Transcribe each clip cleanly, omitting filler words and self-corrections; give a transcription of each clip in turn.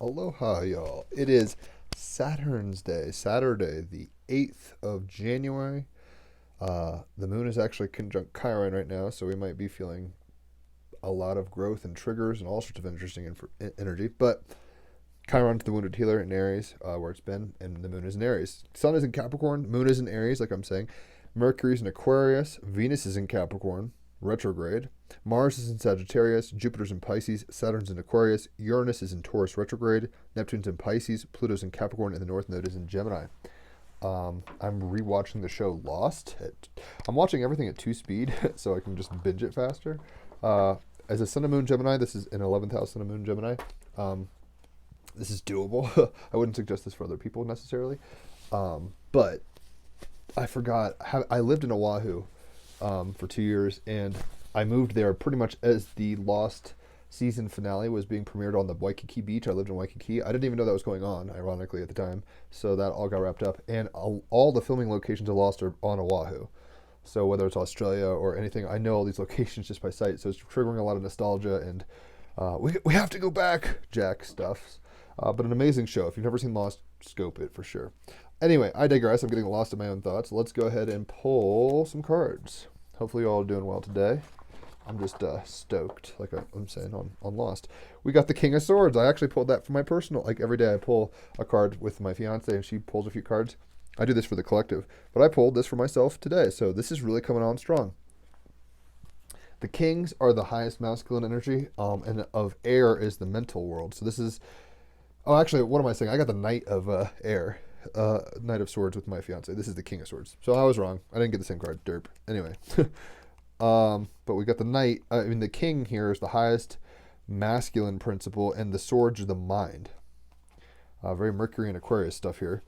Aloha, y'all. It is Saturn's Day, Saturday, the 8th of January. The moon is actually conjunct Chiron right now, so we might be feeling a lot of growth and triggers and all sorts of interesting energy. But Chiron's the wounded healer in Aries, where it's been, and the moon is in Aries. Sun is in Capricorn, moon is in Aries, like I'm saying. Mercury's in Aquarius, Venus is in Capricorn, retrograde. Mars is in Sagittarius, Jupiter's in Pisces, Saturn's in Aquarius, Uranus is in Taurus retrograde, Neptune's in Pisces, Pluto's in Capricorn, and the North Node is in Gemini. I'm rewatching the show Lost. I'm watching everything at 2 speed so I can just binge it faster. As a Sun and Moon Gemini, this is an 11th house Sun and Moon Gemini. This is doable. I wouldn't suggest this for other people necessarily. But I forgot. I lived in Oahu for 2 years, and I moved there pretty much as the Lost season finale was being premiered on the Waikiki beach. I lived in Waikiki. I didn't even know that was going on, ironically, at the time. So that all got wrapped up. And all the filming locations of Lost are on Oahu. So whether it's Australia or anything, I know all these locations just by sight. So it's triggering a lot of nostalgia, and we have to go back, Jack stuffs. But an amazing show. If you've never seen Lost, scope it for sure. Anyway, I digress. I'm getting lost in my own thoughts. Let's go ahead and pull some cards. Hopefully you're all doing well today. I'm just stoked, like I'm saying on Lost. We got the King of Swords. I actually pulled that for my personal. Like every day I pull a card with my fiance and she pulls a few cards. I do this for the collective, but I pulled this for myself today. So this is really coming on strong. The Kings are the highest masculine energy, and of air is the mental world. So this is, oh, actually, what am I saying? I got the Knight of air, Knight of Swords with my fiance. This is the King of Swords. So I was wrong. I didn't get the same card. Derp. Anyway. But we got the Knight. The King here is the highest masculine principle, and the Swords are the mind. Very Mercury and Aquarius stuff here.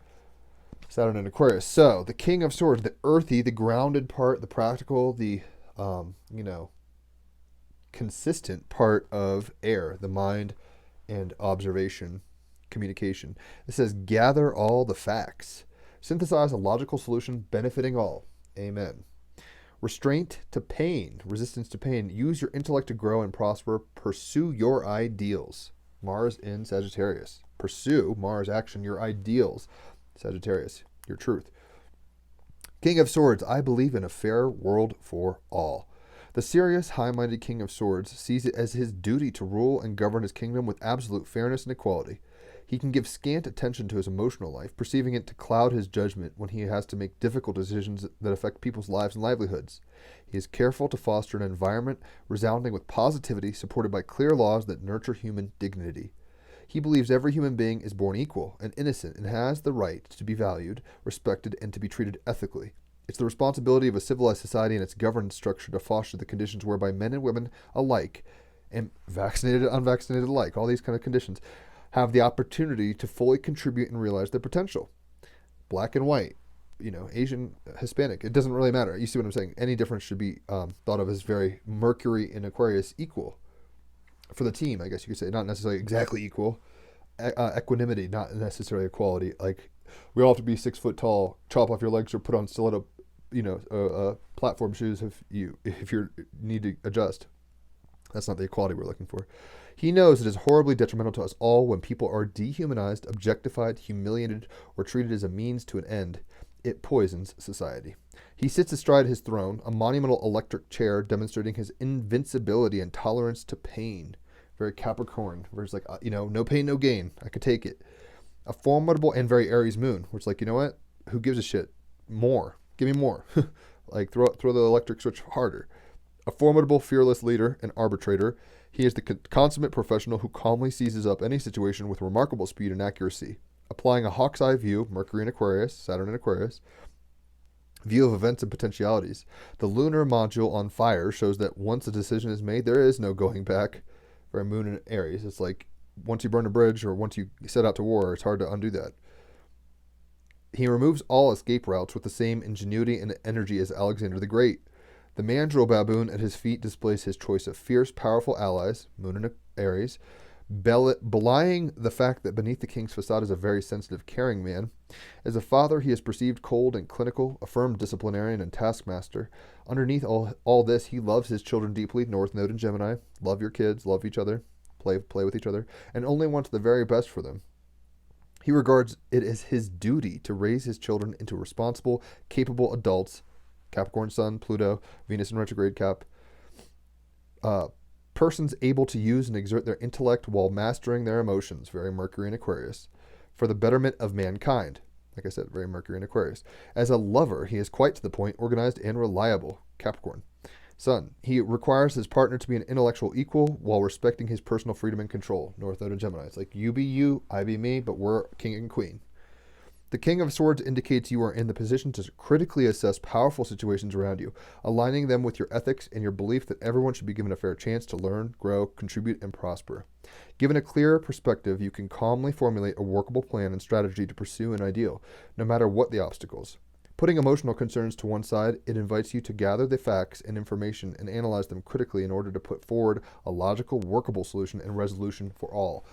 Saturn and Aquarius. So the King of Swords, the earthy, the grounded part, the practical, the consistent part of air, the mind and observation, communication. It says, gather all the facts. Synthesize a logical solution benefiting all. Amen. Restraint to pain, resistance to pain. Use your intellect to grow and prosper. Pursue your ideals. Mars in Sagittarius. Pursue, Mars action, your ideals. Sagittarius, your truth. King of Swords, I believe in a fair world for all. The serious, high-minded King of Swords sees it as his duty to rule and govern his kingdom with absolute fairness and equality. He can give scant attention to his emotional life, perceiving it to cloud his judgment when he has to make difficult decisions that affect people's lives and livelihoods. He is careful to foster an environment resounding with positivity, supported by clear laws that nurture human dignity. He believes every human being is born equal and innocent and has the right to be valued, respected, and to be treated ethically. It's the responsibility of a civilized society and its governance structure to foster the conditions whereby men and women alike, and vaccinated and unvaccinated alike, all these kind of conditions, have the opportunity to fully contribute and realize their potential. Black and white, Asian, Hispanic, it doesn't really matter. You see what I'm saying? Any difference should be thought of as very Mercury and Aquarius equal. For the team, I guess you could say, not necessarily exactly equal. Equanimity, not necessarily equality. Like, we all have to be 6 foot tall, chop off your legs, or put on stiletto, platform shoes if you need to adjust. That's not the equality we're looking for. He knows it is horribly detrimental to us all when people are dehumanized, objectified, humiliated, or treated as a means to an end. It poisons society. He sits astride his throne, a monumental electric chair demonstrating his invincibility and tolerance to pain. Very Capricorn, where it's like, no pain, no gain. I could take it. A formidable and very Aries Moon, where it's like, you know what? Who gives a shit? More. Give me more. Like, throw the electric switch harder. A formidable, fearless leader and arbitrator, he is the consummate professional who calmly seizes up any situation with remarkable speed and accuracy. Applying a hawk's eye view, Mercury in Aquarius, Saturn in Aquarius, view of events and potentialities. The lunar module on fire shows that once a decision is made, there is no going back. Very Moon in Aries. It's like, once you burn a bridge or once you set out to war, it's hard to undo that. He removes all escape routes with the same ingenuity and energy as Alexander the Great. The mandrill baboon at his feet displays his choice of fierce, powerful allies, Moon in Aries, belying the fact that beneath the king's facade is a very sensitive, caring man. As a father, he is perceived cold and clinical, a firm disciplinarian and taskmaster. Underneath all this, he loves his children deeply, North Node and Gemini. Love your kids, love each other. play with each other, and only wants the very best for them. He regards it as his duty to raise his children into responsible, capable adults. Capricorn Sun, Pluto, Venus in retrograde Cap. Persons able to use and exert their intellect while mastering their emotions, very Mercury in Aquarius, for the betterment of mankind. Like I said, very Mercury in Aquarius. As a lover, he is quite to the point, organized, and reliable. Capricorn Sun. He requires his partner to be an intellectual equal while respecting his personal freedom and control. North Node of Gemini. It's like you be you, I be me, but we're king and queen. The King of Swords indicates you are in the position to critically assess powerful situations around you, aligning them with your ethics and your belief that everyone should be given a fair chance to learn, grow, contribute, and prosper. Given a clearer perspective, you can calmly formulate a workable plan and strategy to pursue an ideal, no matter what the obstacles. Putting emotional concerns to one side, it invites you to gather the facts and information and analyze them critically in order to put forward a logical, workable solution and resolution for all.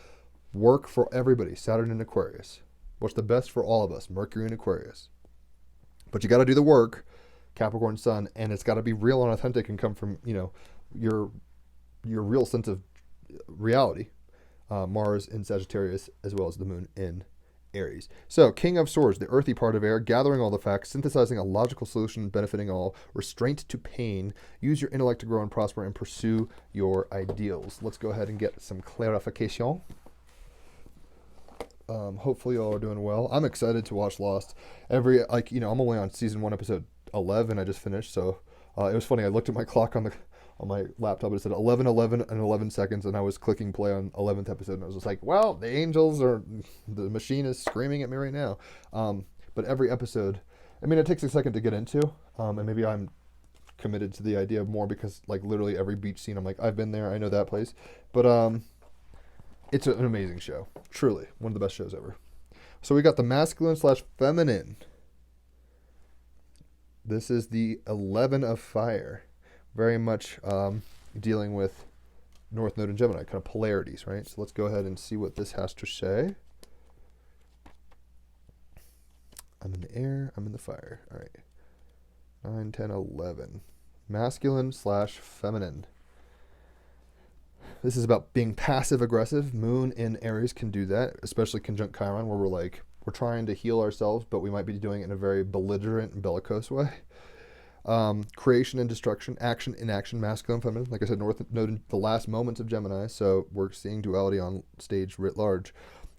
Work for everybody. Saturn in Aquarius. What's the best for all of us? Mercury and Aquarius. But you got to do the work, Capricorn Sun, and it's got to be real and authentic and come from, your real sense of reality. Mars in Sagittarius, as well as the Moon in Aries. So, King of Swords, the earthy part of air, gathering all the facts, synthesizing a logical solution, benefiting all, restraint to pain, use your intellect to grow and prosper, and pursue your ideals. Let's go ahead and get some clarification. Hopefully y'all are doing well. I'm excited to watch Lost. I'm only on season 1, episode 11. I just finished, so it was funny. I looked at my clock on my laptop. It said 11:11 and 11 seconds, and I was clicking play on 11th episode, and I was just like, well, the machine is screaming at me right now. But every episode, it takes a second to get into, and maybe I'm committed to the idea more because, like, literally every beach scene, I'm like, I've been there, I know that place. But it's an amazing show. Truly. One of the best shows ever. So we got the masculine/feminine. This is the 11 of fire. Very much dealing with North Node and Gemini. Kind of polarities, right? So let's go ahead and see what this has to say. I'm in the air. I'm in the fire. All right. 9, 10, 11. Masculine/feminine. This is about being passive-aggressive. Moon in Aries can do that, especially conjunct Chiron, where we're trying to heal ourselves, but we might be doing it in a very belligerent and bellicose way. Creation and destruction, action, inaction, masculine, feminine. Like I said, North Node in the last moments of Gemini, so we're seeing duality on stage writ large.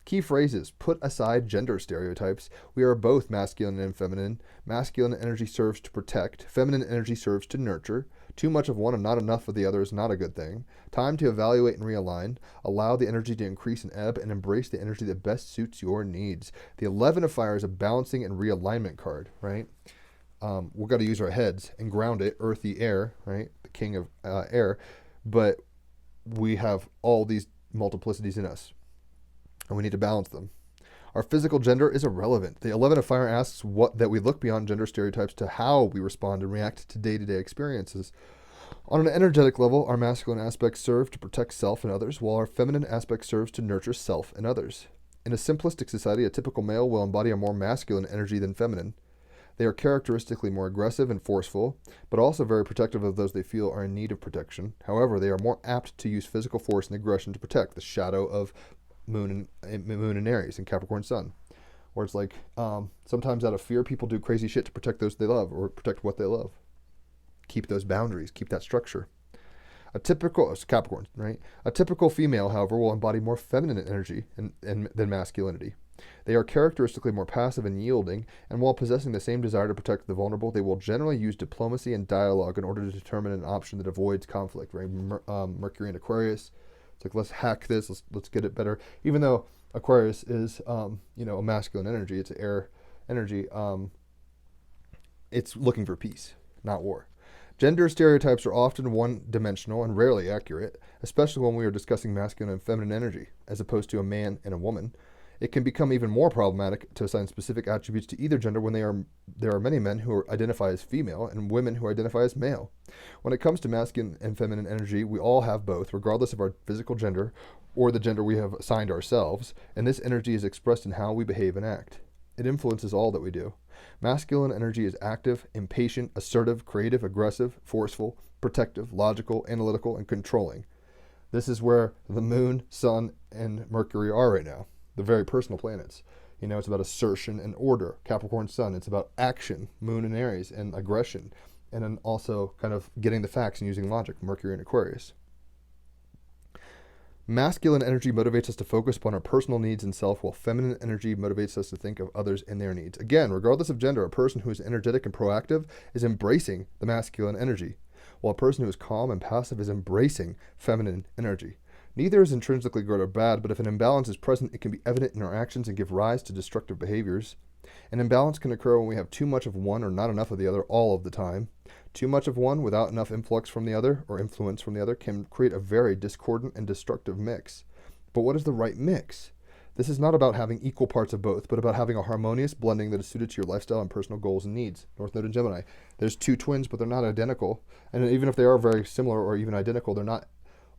Key phrases: put aside gender stereotypes. We are both masculine and feminine. Masculine energy serves to protect. Feminine energy serves to nurture. Too much of one and not enough of the other is not a good thing. Time to evaluate and realign. Allow the energy to increase and ebb, and embrace the energy that best suits your needs. The 11 of fire is a balancing and realignment card, right? We've got to use our heads and ground it, earthy air, right? The king of air. But we have all these multiplicities in us, and we need to balance them. Our physical gender is irrelevant. The 11 of fire asks that we look beyond gender stereotypes to how we respond and react to day-to-day experiences. On an energetic level, our masculine aspects serve to protect self and others, while our feminine aspect serves to nurture self and others. In a simplistic society, a typical male will embody a more masculine energy than feminine. They are characteristically more aggressive and forceful, but also very protective of those they feel are in need of protection. However, they are more apt to use physical force and aggression to protect the shadow of Moon in Aries and Capricorn Sun, where it's like sometimes out of fear people do crazy shit to protect those they love or protect what they love. Keep those boundaries, keep that structure. Capricorn, right? A typical female, however, will embody more feminine energy than masculinity. They are characteristically more passive and yielding, and while possessing the same desire to protect the vulnerable, they will generally use diplomacy and dialogue in order to determine an option that avoids conflict, right? Mercury and Aquarius. It's like, let's hack this, let's get it better. Even though Aquarius is, a masculine energy, it's an air energy, it's looking for peace, not war. Gender stereotypes are often one-dimensional and rarely accurate, especially when we are discussing masculine and feminine energy, as opposed to a man and a woman. It can become even more problematic to assign specific attributes to either gender when there are many men who identify as female and women who identify as male. When it comes to masculine and feminine energy, we all have both, regardless of our physical gender or the gender we have assigned ourselves, and this energy is expressed in how we behave and act. It influences all that we do. Masculine energy is active, impatient, assertive, creative, aggressive, forceful, protective, logical, analytical, and controlling. This is where the moon, sun, and Mercury are right now. The very personal planets. It's about assertion and order. Capricorn sun, it's about action. Moon and Aries, and aggression. And then also kind of getting the facts and using logic. Mercury and Aquarius. Masculine energy motivates us to focus upon our personal needs and self, while feminine energy motivates us to think of others and their needs. Again, regardless of gender, a person who is energetic and proactive is embracing the masculine energy, while a person who is calm and passive is embracing feminine energy. Neither is intrinsically good or bad, but if an imbalance is present, it can be evident in our actions and give rise to destructive behaviors. An imbalance can occur when we have too much of one or not enough of the other all of the time. Too much of one without enough influx from the other or influence from the other can create a very discordant and destructive mix. But what is the right mix? This is not about having equal parts of both, but about having a harmonious blending that is suited to your lifestyle and personal goals and needs. North Node and Gemini. There's two twins, but they're not identical. And even if they are very similar or even identical, they're not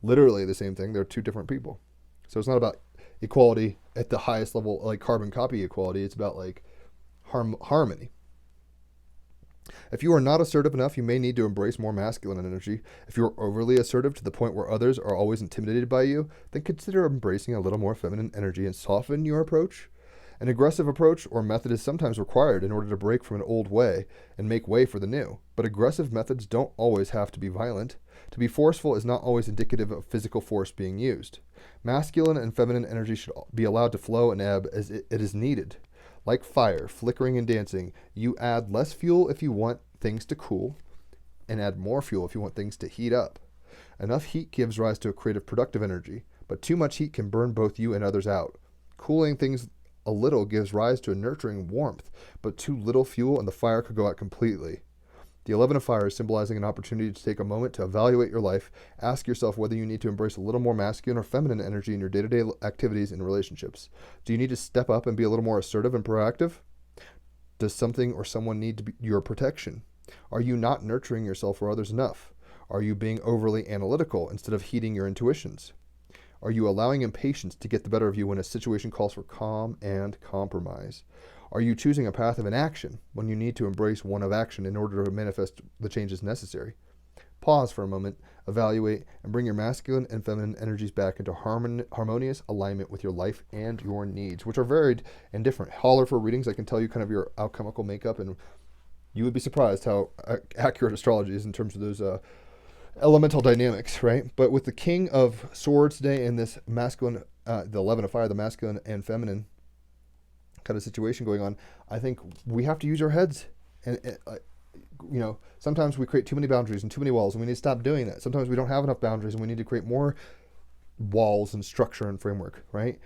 literally the same thing. They're two different people. So it's not about equality at the highest level, like carbon copy equality. It's about like harmony. If you are not assertive enough, you may need to embrace more masculine energy. If you are overly assertive to the point where others are always intimidated by you, then consider embracing a little more feminine energy and soften your approach. An aggressive approach or method is sometimes required in order to break from an old way and make way for the new. But aggressive methods don't always have to be violent. To be forceful is not always indicative of physical force being used. Masculine and feminine energy should be allowed to flow and ebb as it is needed. Like fire, flickering and dancing, you add less fuel if you want things to cool, and add more fuel if you want things to heat up. Enough heat gives rise to a creative, productive energy, but too much heat can burn both you and others out. Cooling things a little gives rise to a nurturing warmth, but too little fuel and the fire could go out completely. The 11 of fire is symbolizing an opportunity to take a moment to evaluate your life. Ask yourself whether you need to embrace a little more masculine or feminine energy in your day-to-day activities and relationships. Do you need to step up and be a little more assertive and proactive? Does something or someone need to be your protection? Are you not nurturing yourself or others enough? Are you being overly analytical instead of heeding your intuitions? Are you allowing impatience to get the better of you when a situation calls for calm and compromise? Are you choosing a path of inaction when you need to embrace one of action in order to manifest the changes necessary? Pause for a moment, evaluate, and bring your masculine and feminine energies back into harmonious alignment with your life and your needs, which are varied and different. Holler for readings. I can tell you kind of your alchemical makeup, and you would be surprised how accurate astrology is in terms of those elemental dynamics, right? But with the King of Swords today and this masculine, the 11 of fire, the masculine and feminine kind of situation going on, I think we have to use our heads. And sometimes we create too many boundaries and too many walls, and we need to stop doing that. Sometimes we don't have enough boundaries, and we need to create more walls and structure and framework, right?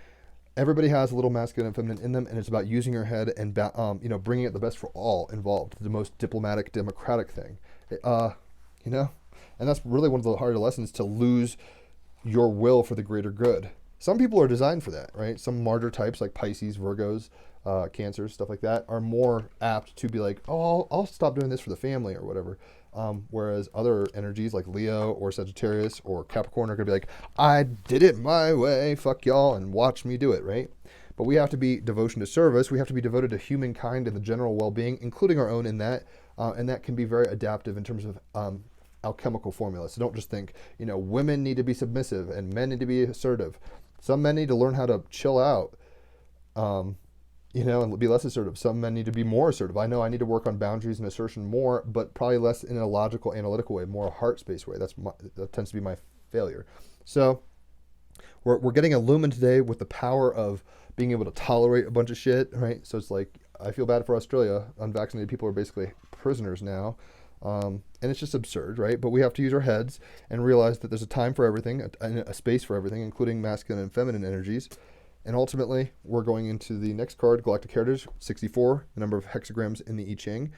Everybody has a little masculine and feminine in them, and it's about using your head and bringing it the best for all involved, the most diplomatic, democratic thing, and that's really one of the harder lessons, to lose your will for the greater good. Some people are designed for that, right? Some martyr types like Pisces, Virgos, Cancers, stuff like that, are more apt to be like, oh, I'll stop doing this for the family or whatever. Whereas other energies like Leo or Sagittarius or Capricorn are going to be like, I did it my way, fuck y'all, and watch me do it, right? But we have to be devotion to service. We have to be devoted to humankind and the general well-being, including our own in that. And that can be very adaptive in terms of alchemical formula. So don't just think, women need to be submissive and men need to be assertive. Some men need to learn how to chill out, and be less assertive. Some men need to be more assertive. I know I need to work on boundaries and assertion more, but probably less in a logical, analytical way, more a heart space way. That tends to be my failure. So we're getting illumined today with the power of being able to tolerate a bunch of shit, right? So it's like, I feel bad for Australia. Unvaccinated people are basically prisoners now. And it's just absurd, right? But we have to use our heads and realize that there's a time for everything, a space for everything, including masculine and feminine energies. And ultimately, we're going into the next card, Galactic Heritage, 64, the number of hexagrams in the I Ching,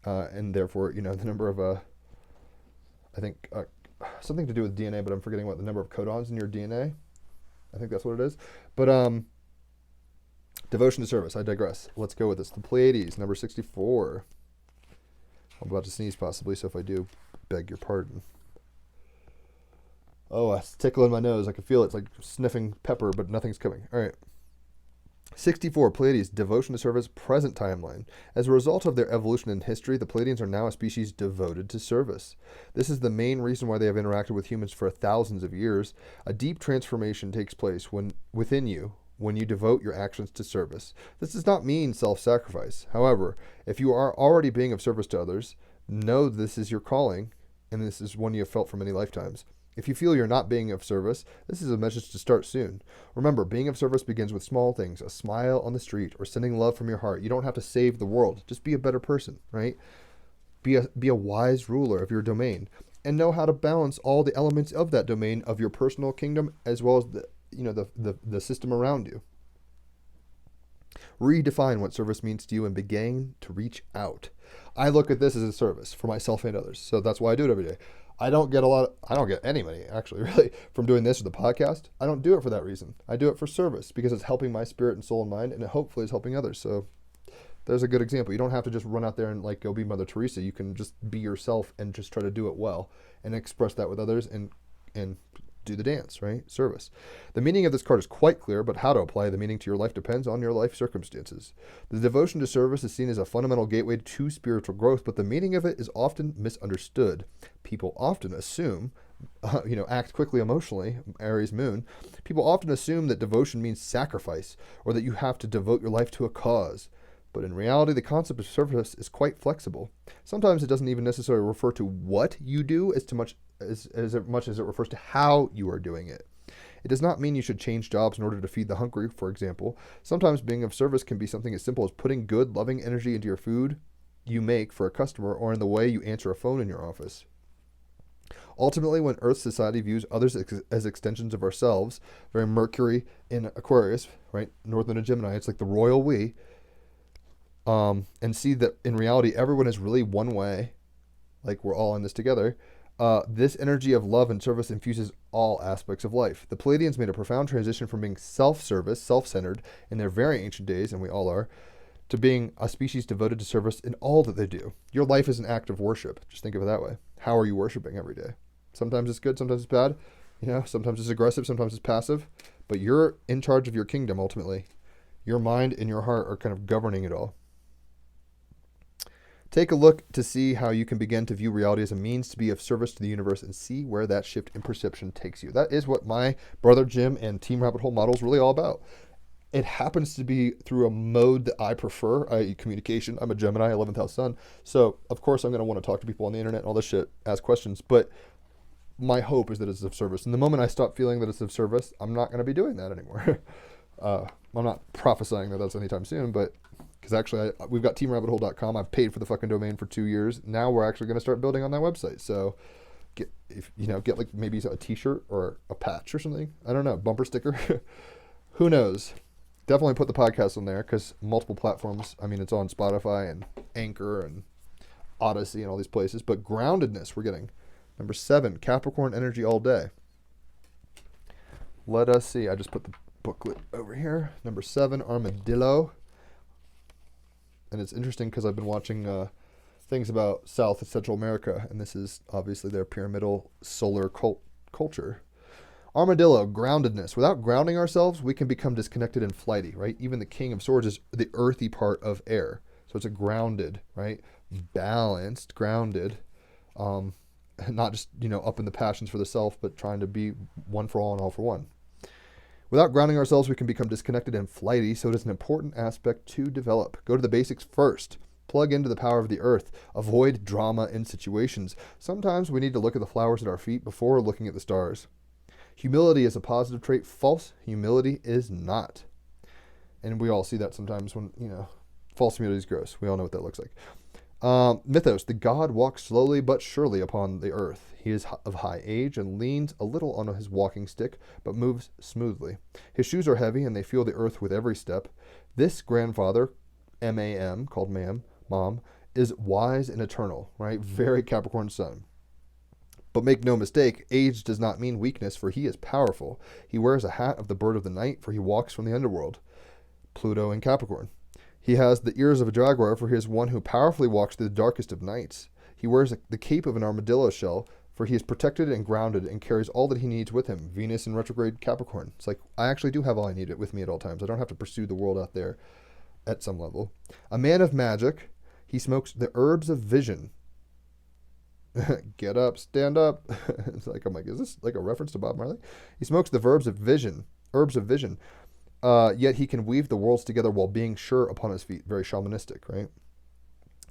and therefore, the number of, I think, something to do with DNA, but I'm forgetting what the number of codons in your DNA. I think that's what it is. But devotion to service, I digress. Let's go with this. The Pleiades, number 64. I'm about to sneeze possibly, so if I do, beg your pardon. Oh, it's tickling my nose. I can feel it. It's like sniffing pepper, but nothing's coming. All right. 64, Pleiades, devotion to service, present timeline. As a result of their evolution in history, the Pleiadians are now a species devoted to service. This is the main reason why they have interacted with humans for thousands of years. A deep transformation takes place within you when you devote your actions to service. This does not mean self-sacrifice. However, if you are already being of service to others, know this is your calling, and this is one you have felt for many lifetimes. If you feel you're not being of service, this is a message to start soon. Remember, being of service begins with small things, a smile on the street, or sending love from your heart. You don't have to save the world. Just be a better person, right? Be a wise ruler of your domain, and know how to balance all the elements of that domain of your personal kingdom, as well as the system around you. Redefine what service means to you and begin to reach out. I look at this as a service for myself and others, so that's why I do it every day. I don't get any money, actually, really, from doing this or the podcast. I don't do it for that reason. I do it for service because it's helping my spirit and soul and mind, and it hopefully is helping others. So there's a good example. You don't have to just run out there and go be Mother Teresa. You can just be yourself and just try to do it well and express that with others and do the dance, right? Service. The meaning of this card is quite clear, but how to apply the meaning to your life depends on your life circumstances. The devotion to service is seen as a fundamental gateway to spiritual growth, but the meaning of it is often misunderstood. People often assume, act quickly emotionally, Aries Moon. People often assume that devotion means sacrifice or that you have to devote your life to a cause. But in reality, the concept of service is quite flexible. Sometimes it doesn't even necessarily refer to what you do as much as it refers to how you are doing it. It does not mean you should change jobs in order to feed the hungry, for example. Sometimes being of service can be something as simple as putting good, loving energy into your food you make for a customer or in the way you answer a phone in your office. Ultimately, when Earth society views others as extensions of ourselves, very Mercury in Aquarius, right, North Node of Gemini, it's like the royal we, and see that in reality, everyone is really one way, like we're all in this together. This energy of love and service infuses all aspects of life. The Pleiadians made a profound transition from being self-service, self-centered in their very ancient days, and we all are, to being a species devoted to service in all that they do. Your life is an act of worship. Just think of it that way. How are you worshiping every day? Sometimes it's good, sometimes it's bad. Sometimes it's aggressive, sometimes it's passive. But you're in charge of your kingdom, ultimately. Your mind and your heart are kind of governing it all. Take a look to see how you can begin to view reality as a means to be of service to the universe and see where that shift in perception takes you. That is what my brother Jim and Team Rabbit Hole model is really all about. It happens to be through a mode that I prefer, i.e. communication. I'm a Gemini, 11th house sun. So, of course, I'm going to want to talk to people on the internet and all this shit, ask questions. But my hope is that it's of service. And the moment I stop feeling that it's of service, I'm not going to be doing that anymore. I'm not prophesying that that's anytime soon, but because actually we've got TEAMrabbithole.com. I've paid for the fucking domain for 2 years. Now we're actually going to start building on that website. So get like maybe a t-shirt or a patch or something. I don't know, bumper sticker. Who knows? Definitely put the podcast on there because multiple platforms. I mean, it's on Spotify and Anchor and Odyssey and all these places. But groundedness, we're getting. Number 7, Capricorn energy all day. Let us see. I just put the booklet over here. Number 7, Armadillo. And it's interesting because I've been watching things about South and Central America, and this is obviously their pyramidal solar culture. Armadillo, groundedness. Without grounding ourselves, we can become disconnected and flighty, right? Even the King of Swords is the earthy part of air. So it's a grounded, right? Balanced, grounded. Not just, up in the passions for the self, but trying to be one for all and all for one. Without grounding ourselves, we can become disconnected and flighty, so it is an important aspect to develop. Go to the basics first. Plug into the power of the earth. Avoid drama in situations. Sometimes we need to look at the flowers at our feet before looking at the stars. Humility is a positive trait. False humility is not. And we all see that sometimes when, false humility is gross. We all know what that looks like. Mythos, the god walks slowly but surely upon the earth. He is of high age and leans a little on his walking stick, but moves smoothly. His shoes are heavy and they feel the earth with every step. This grandfather, M-A-M, called Mom, is wise and eternal, right? Very Capricorn sun. But make no mistake, age does not mean weakness, for he is powerful. He wears a hat of the bird of the night, for he walks from the underworld. Pluto in Capricorn. He has the ears of a jaguar, for he is one who powerfully walks through the darkest of nights. He wears the cape of an armadillo shell, for he is protected and grounded and carries all that he needs with him. Venus in retrograde Capricorn. It's like, I actually do have all I need with me at all times. I don't have to pursue the world out there at some level. A man of magic, he smokes the herbs of vision. Get up, stand up. It's like, I'm like, is this like a reference to Bob Marley? He smokes the herbs of vision. Yet he can weave the worlds together while being sure upon his feet. Very shamanistic, right?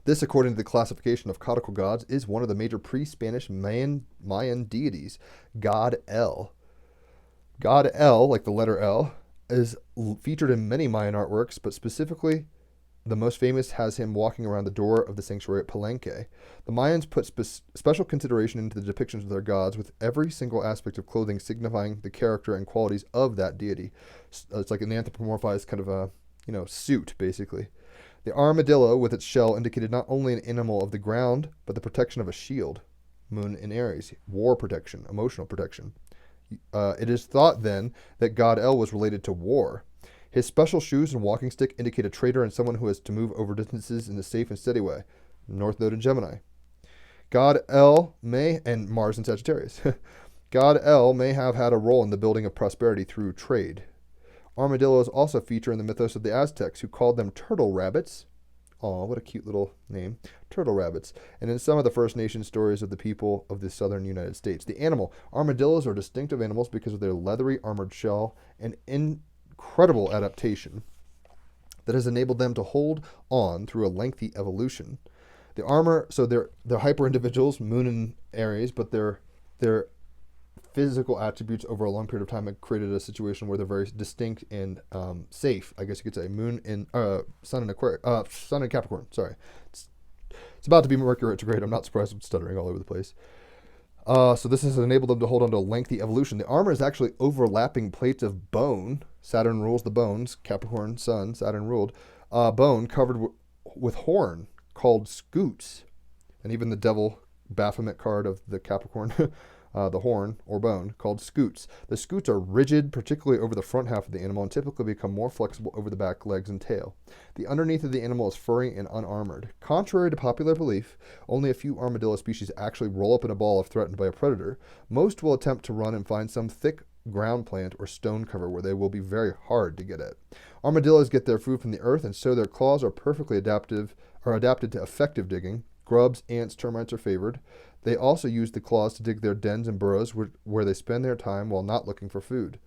This, according to the classification of codical gods, is one of the major pre-Spanish Mayan deities, God El. God El, like the letter L, is featured in many Mayan artworks, but specifically the most famous has him walking around the door of the sanctuary at Palenque. The Mayans put special consideration into the depictions of their gods, with every single aspect of clothing signifying the character and qualities of that deity. It's like an anthropomorphized kind of a, suit, basically. The armadillo with its shell indicated not only an animal of the ground, but the protection of a shield. Moon in Aries, war protection, emotional protection. It is thought then that God El was related to war. His special shoes and walking stick indicate a trader and someone who has to move over distances in a safe and steady way. North Node in Gemini. God El and Mars in Sagittarius. God El may have had a role in the building of prosperity through trade. Armadillos also feature in the mythos of the Aztecs, who called them turtle rabbits. Aw, what a cute little name. Turtle rabbits. And in some of the First Nation stories of the people of the southern United States. The animal. Armadillos are distinctive animals because of their leathery armored shell and incredible adaptation that has enabled them to hold on through a lengthy evolution. The armor, so they're hyper individuals, Moon in Aries, but their physical attributes over a long period of time have created a situation where they're very distinct and safe, I guess you could say. Moon in Sun in Aquarius, Sun in Capricorn. Sorry, it's about to be Mercury retrograde. I'm not surprised I'm stuttering all over the place. So this has enabled them to hold on to a lengthy evolution. The armor is actually overlapping plates of bone. Saturn rules the bones. Capricorn Sun, Saturn ruled bone covered with horn called scutes, and even the devil Baphomet card of the Capricorn. The horn or bone called scutes. The scutes are rigid, particularly over the front half of the animal, and typically become more flexible over the back, legs, and tail. The underneath of the animal is furry and unarmored. Contrary to popular belief, only a few armadillo species actually roll up in a ball if threatened by a predator. Most will attempt to run and find some thick ground plant or stone cover where they will be very hard to get at. Armadillos get their food from the earth, and so their claws are perfectly adapted to effective digging. Grubs, ants, termites are favored. They also use the claws to dig their dens and burrows where they spend their time while not looking for food.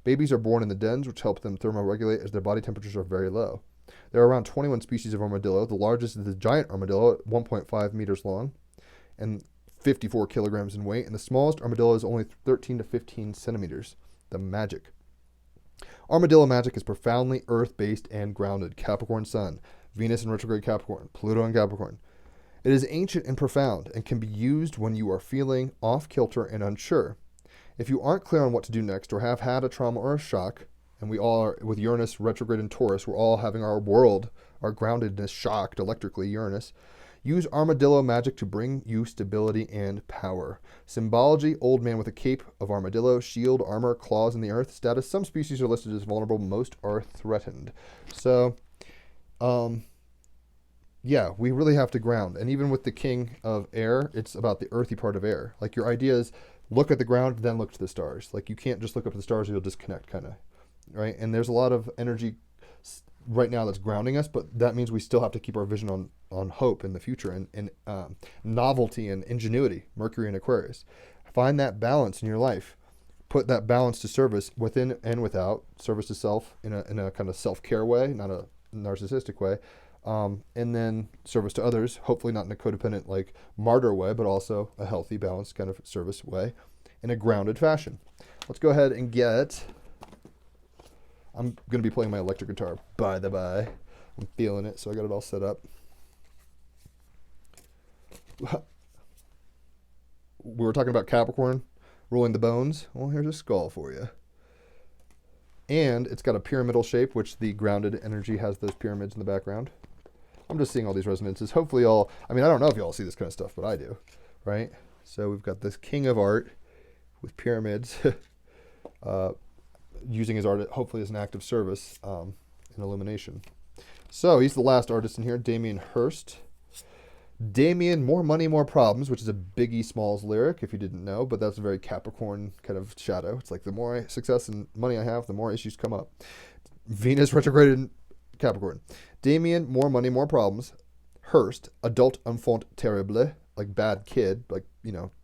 Babies are born in the dens, which help them thermoregulate as their body temperatures are very low. There are around 21 species of armadillo. The largest is the giant armadillo at 1.5 meters long and 54 kilograms in weight, and the smallest armadillo is only 13 to 15 centimeters. The magic. Armadillo magic is profoundly earth-based and grounded. Capricorn Sun, Venus in retrograde Capricorn, Pluto in Capricorn. It is ancient and profound and can be used when you are feeling off-kilter and unsure. If you aren't clear on what to do next or have had a trauma or a shock, and we all are, with Uranus retrograde in Taurus, we're all having our world, our groundedness shocked electrically, Uranus. Use armadillo magic to bring you stability and power. Symbology, old man with a cape of armadillo, shield, armor, claws in the earth. Status, some species are listed as vulnerable, most are threatened. So, yeah, we really have to ground. And even with the king of air, it's about the earthy part of air. Like your idea is look at the ground, then look to the stars. Like you can't just look up at the stars or you'll disconnect kind of, right? And there's a lot of energy right now that's grounding us, but that means we still have to keep our vision on hope in the future and novelty and ingenuity, Mercury and Aquarius. Find that balance in your life. Put that balance to service within and without, service to self in a kind of self-care way, not a narcissistic way. And then service to others, hopefully not in a codependent, like martyr way, but also a healthy, balanced kind of service way in a grounded fashion. Let's go ahead and I'm going to be playing my electric guitar, by the by. I'm feeling it, so I got it all set up. We were talking about Capricorn ruling the bones. Well, here's a skull for you. And it's got a pyramidal shape, which the grounded energy has those pyramids in the background. I'm just seeing all these resonances. Hopefully y'all, I don't know if y'all see this kind of stuff, but I do, right? So we've got this king of art with pyramids using his art, hopefully as an act of service and illumination. So he's the last artist in here, Damien Hirst. Damien, more money, more problems, which is a Biggie Smalls lyric, if you didn't know, but that's a very Capricorn kind of shadow. It's like the more success and money I have, the more issues come up. Venus retrograded in Capricorn. Damien, more money, more problems. Hurst, adult enfant terrible, like bad kid, like,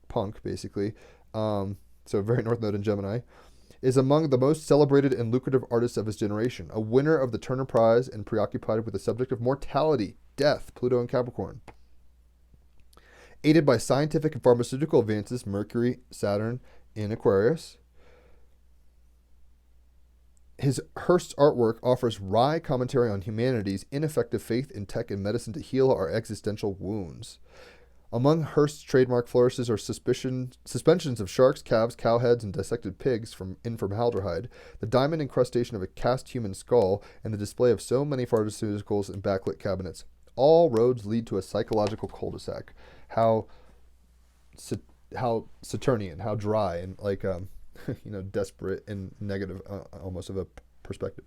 punk, basically. So very North Node in Gemini. Is among the most celebrated and lucrative artists of his generation, a winner of the Turner Prize and preoccupied with the subject of mortality, death, Pluto in Capricorn. Aided by scientific and pharmaceutical advances, Mercury, Saturn in Aquarius. His Hearst's artwork offers wry commentary on humanity's ineffective faith in tech and medicine to heal our existential wounds. Among Hearst's trademark flourishes are suspensions of sharks, calves, cowheads, and dissected pigs in formaldehyde, the diamond incrustation of a cast human skull, and the display of so many pharmaceuticals in backlit cabinets. All roads lead to a psychological cul-de-sac. How Saturnian, how dry, and like desperate and negative, almost of a perspective.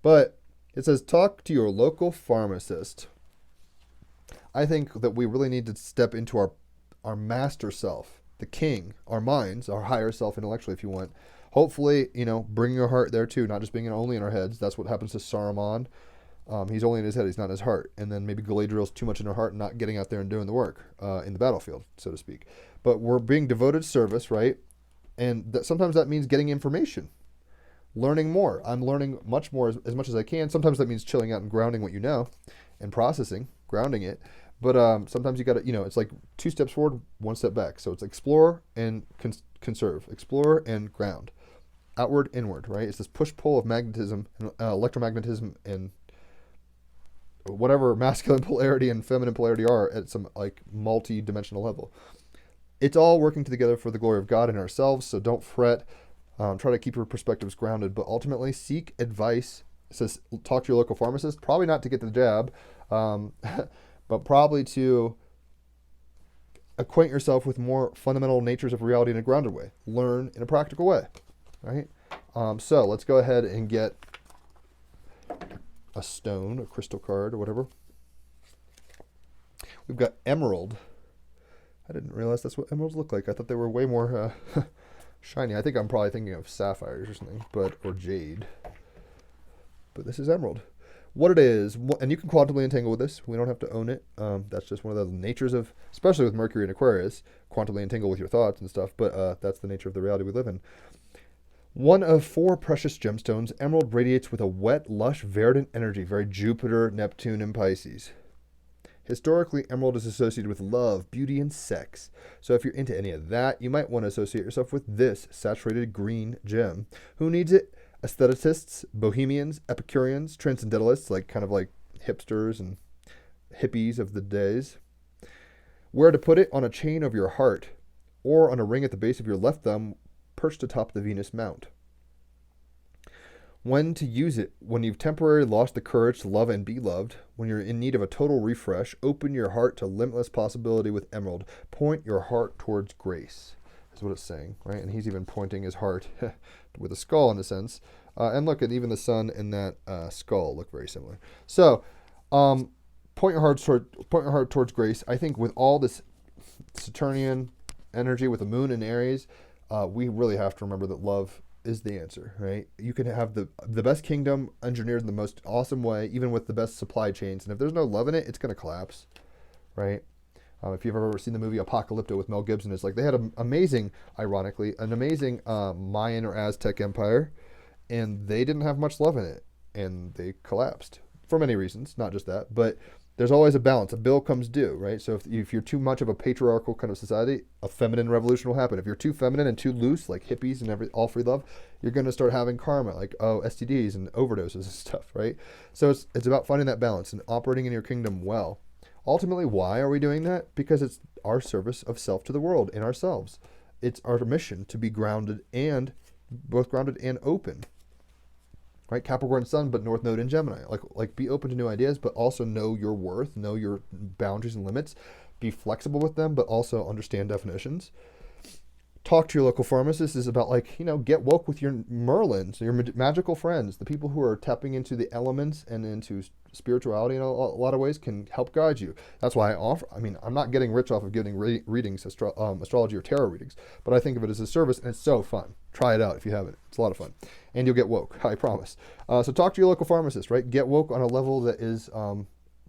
But it says, talk to your local pharmacist. I think that we really need to step into our master self, the king, our minds, our higher self intellectually, if you want. Hopefully, bring your heart there too, not just being only in our heads. That's what happens to Saruman. He's only in his head, he's not in his heart. And then maybe Galadriel's too much in her heart and not getting out there and doing the work in the battlefield, so to speak. But we're being devoted service, right? And sometimes that means getting information, learning more. I'm learning much more as much as I can. Sometimes that means chilling out and grounding what you know and processing, grounding it. But sometimes you got to, it's like 2 steps forward, 1 step back. So it's explore and conserve, explore and ground, outward, inward, right? It's this push-pull of magnetism, and electromagnetism, and whatever masculine polarity and feminine polarity are at some like multi-dimensional level. It's all working together for the glory of God and ourselves, so don't fret. Try to keep your perspectives grounded, but ultimately seek advice. It says talk to your local pharmacist, probably not to get the jab, but probably to acquaint yourself with more fundamental natures of reality in a grounded way. Learn in a practical way, right? So let's go ahead and get a stone, a crystal card, or whatever. We've got emerald. I didn't realize that's what emeralds look like. I thought they were way more shiny. I think I'm probably thinking of sapphires or something, or jade. But this is emerald. What it is, and you can quantumly entangle with this. We don't have to own it. That's just one of the natures of, especially with Mercury and Aquarius, quantumly entangle with your thoughts and stuff. But that's the nature of the reality we live in. One of 4 precious gemstones, emerald radiates with a wet, lush, verdant energy, very Jupiter, Neptune, and Pisces. Historically, emerald is associated with love, beauty, and sex. So if you're into any of that, you might want to associate yourself with this saturated green gem. Who needs it? Aestheticists, bohemians, Epicureans, transcendentalists, kind of like hipsters and hippies of the days. Where to put it? On a chain of your heart, or on a ring at the base of your left thumb, perched atop the Venus mount. When to use it? When you've temporarily lost the courage to love and be loved. When you're in need of a total refresh, open your heart to limitless possibility with emerald. Point your heart towards grace. That's what it's saying, right? And he's even pointing his heart with a skull in a sense. And look, and even the sun and that skull look very similar. So, point your heart towards grace. I think with all this Saturnian energy with the moon in Aries, we really have to remember that love is the answer, right? You can have the best kingdom engineered in the most awesome way, even with the best supply chains. And if there's no love in it, it's going to collapse, right? If you've ever seen the movie Apocalypto with Mel Gibson, it's like they had an amazing Mayan or Aztec empire, and they didn't have much love in it, and they collapsed for many reasons, not just that, but there's always a balance. A bill comes due, right? So if you're too much of a patriarchal kind of society, a feminine revolution will happen. If you're too feminine and too loose, like hippies and all free love, you're going to start having karma, like STDs and overdoses and stuff, right? So it's about finding that balance and operating in your kingdom well. Ultimately, why are we doing that? Because it's our service of self to the world and ourselves. It's our mission to be grounded and open. Right, Capricorn Sun, but North Node in Gemini. Like be open to new ideas, but also know your worth, know your boundaries and limits. Be flexible with them, but also understand definitions. talk to your local pharmacist is about, like, get woke with your Merlins, your magical friends, the people who are tapping into the elements and into spirituality in a lot of ways can help guide you. That's why I'm not getting rich off of giving readings, astrology or tarot readings, but I think of it as a service, and it's so fun. Try it out if you haven't. It's a lot of fun. And you'll get woke, I promise. So talk to your local pharmacist, right? Get woke on a level that is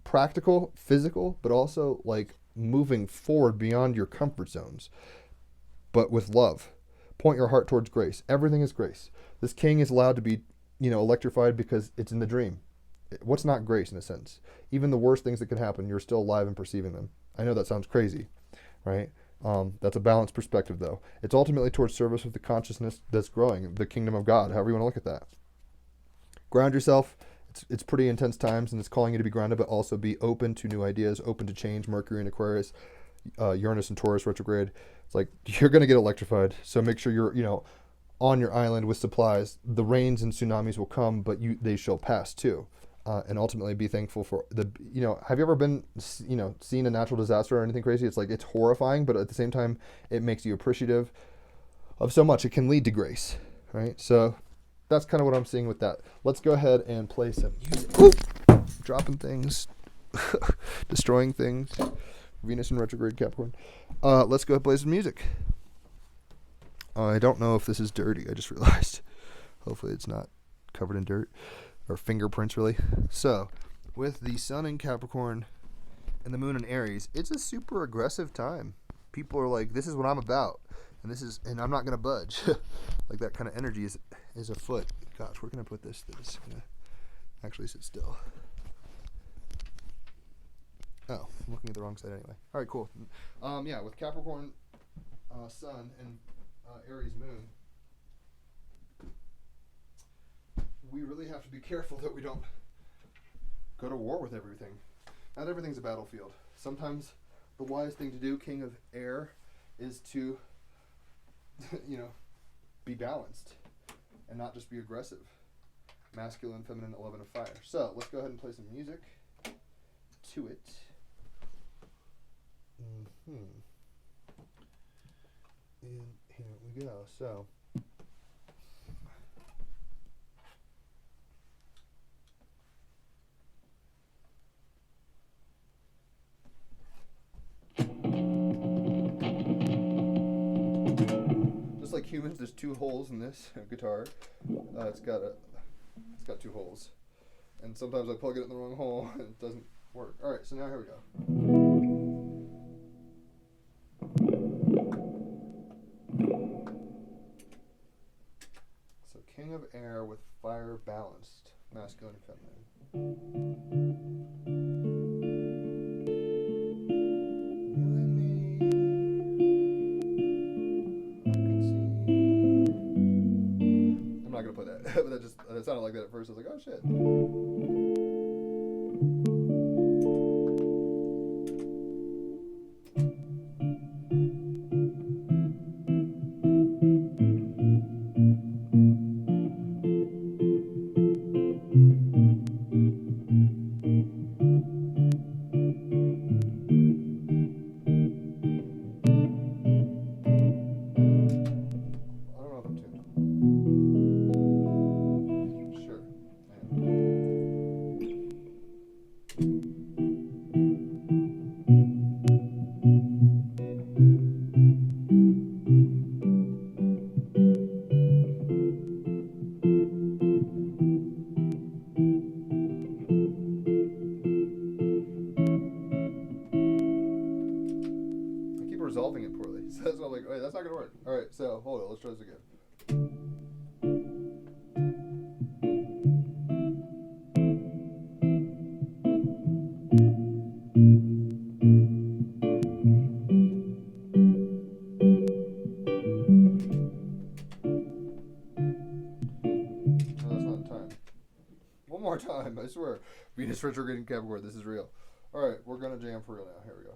practical, physical, but also like moving forward beyond your comfort zones, but with love. Point your heart towards grace. Everything is grace. This king is allowed to be, electrified because it's in the dream. What's not grace in a sense? Even the worst things that could happen, you're still alive and perceiving them. I know that sounds crazy, right? That's a balanced perspective, though. It's ultimately towards service with the consciousness that's growing, the kingdom of God, however you want to look at that. Ground yourself. It's pretty intense times, and it's calling you to be grounded, but also be open to new ideas, open to change. Mercury and Aquarius, Uranus and Taurus retrograde. It's like you're going to get electrified. So make sure you're, on your island with supplies. The rains and tsunamis will come, but they shall pass too. And ultimately be thankful for have you ever been, seen a natural disaster or anything crazy? It's like, it's horrifying, but at the same time, it makes you appreciative of so much. It can lead to grace, right? So that's kind of what I'm seeing with that. Let's go ahead and play some music. Ooh! Dropping things, destroying things. Venus in retrograde Capricorn. Let's go ahead and play some music. I don't know if this is dirty. I just realized. Hopefully it's not covered in dirt. Or fingerprints, really. So, with the sun in Capricorn and the moon in Aries, it's a super aggressive time. People are like, this is what I'm about. And I'm not going to budge. Like, that kind of energy is afoot. Gosh, where can I put this that is going to actually sit still? Oh, I'm looking at the wrong side anyway. All right, cool. With Capricorn sun and Aries moon, we really have to be careful that we don't go to war with everything. Not everything's a battlefield. Sometimes the wise thing to do, king of air, is to, be balanced and not just be aggressive. Masculine, feminine, 11 of fire. So let's go ahead and play some music to it. And here we go. So. Just like humans, there's two holes in this guitar. It's got two holes, and sometimes I plug it in the wrong hole and it doesn't work. All right, so now here we go. So king of air with fire balanced, masculine and feminine. But that sounded like that at first. I was like, oh shit. Resolving it poorly. So that's why I'm like, wait, that's not gonna work. All right, so hold on, let's try this again. No, that's not in time. One more time, I swear. Venus retrograde in Capricorn, this is real. All right, we're gonna jam for real now. Here we go.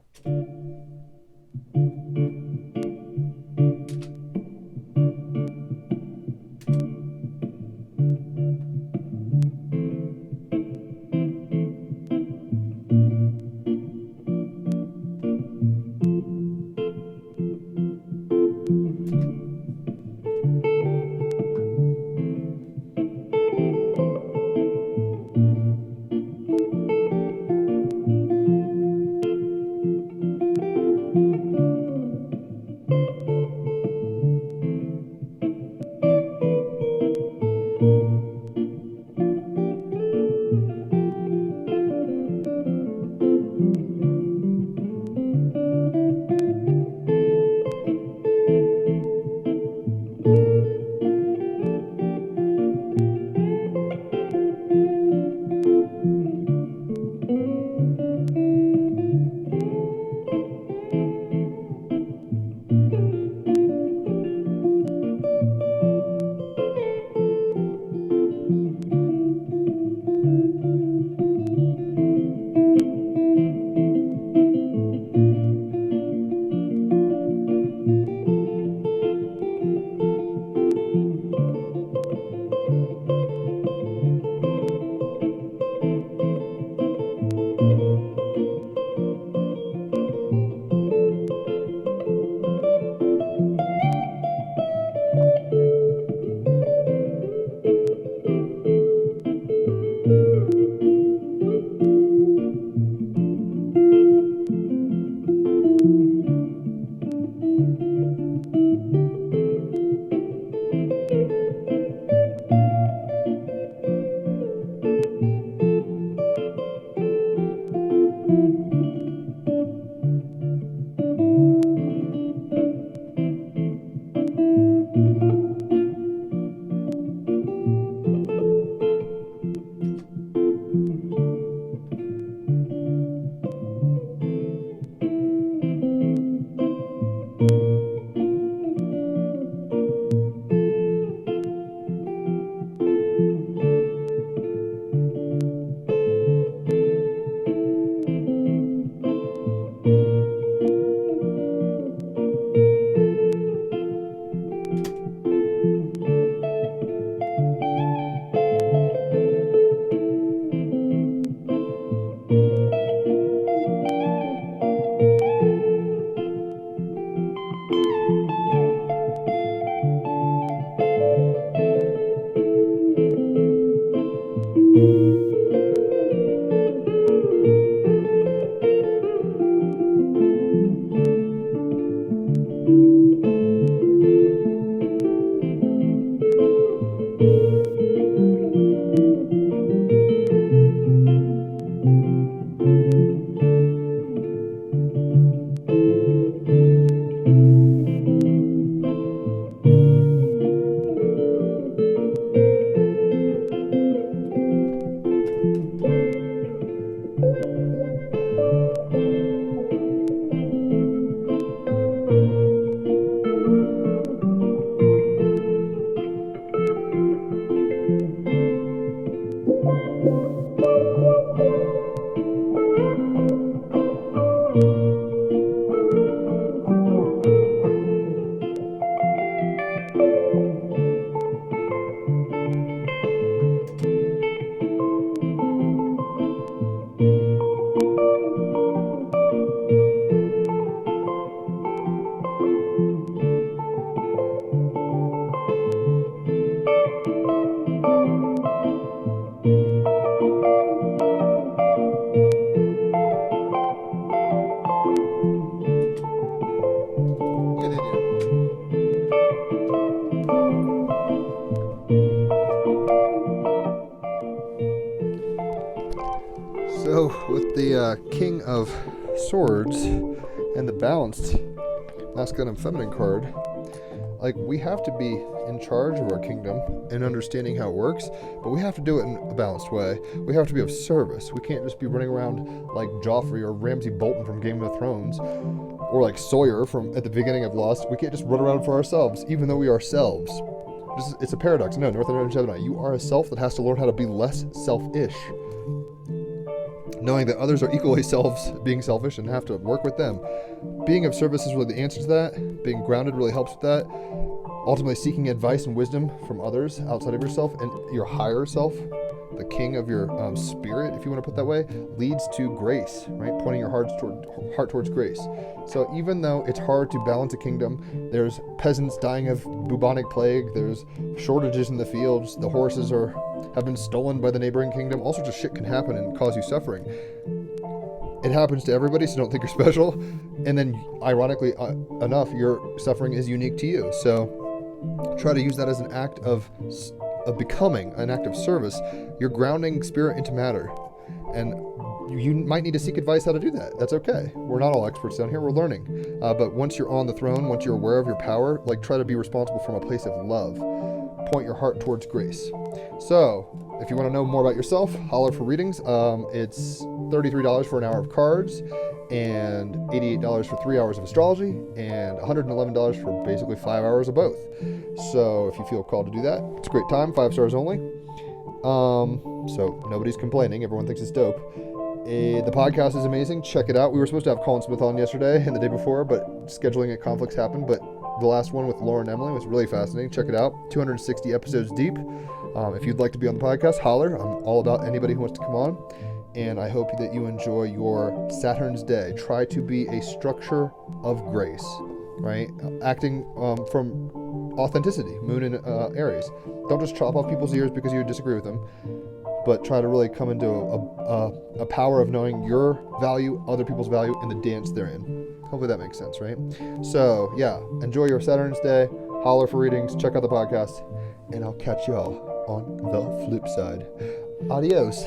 So with the King of Swords and the balanced masculine and feminine card, like, we have to be in charge of our kingdom and understanding how it works, but we have to do it in a balanced way. We have to be of service. We can't just be running around like Joffrey or Ramsay Bolton from Game of Thrones, or like Sawyer from at the beginning of Lost. We can't just run around for ourselves, even though we are ourselves. It's a paradox. No, North and Gemini, you are a self that has to learn how to be less selfish, knowing that others are equally being selfish and have to work with them. Being of service is really the answer to that. Being grounded really helps with that. Ultimately, seeking advice and wisdom from others outside of yourself and your higher self, the king of your spirit, if you want to put it that way, leads to grace, right? Pointing your heart towards grace. So even though it's hard to balance a kingdom, there's peasants dying of bubonic plague, there's shortages in the fields, the horses have been stolen by the neighboring kingdom, all sorts of shit can happen and cause you suffering. It happens to everybody, so don't think you're special. And then, ironically enough, your suffering is unique to you. So try to use that as an act of becoming, an act of service. You're grounding spirit into matter. And you might need to seek advice how to do that. That's okay. We're not all experts down here. We're learning. But once you're on the throne, once you're aware of your power, like, try to be responsible from a place of love. Point your heart towards grace. So, if you want to know more about yourself, holler for readings. It's $33 for an hour of cards, and $88 for 3 hours of astrology, and $111 for basically 5 hours of both. So if you feel called to do that, it's a great time. 5 stars only. So nobody's complaining. Everyone thinks it's dope. The podcast is amazing. Check it out. We were supposed to have Colin Smith on yesterday and the day before, but scheduling conflicts happened. But the last one with Laura and Emily was really fascinating. Check it out. 260 episodes deep. If you'd like to be on the podcast, holler. I'm all about anybody who wants to come on. And I hope that you enjoy your Saturn's day. Try to be a structure of grace, right? Acting from authenticity, Moon in Aries. Don't just chop off people's ears because you disagree with them, but try to really come into a power of knowing your value, other people's value, and the dance they're in. Hopefully that makes sense, right? So, yeah, enjoy your Saturn's day. Holler for readings. Check out the podcast. And I'll catch y'all on the flip side. Adios.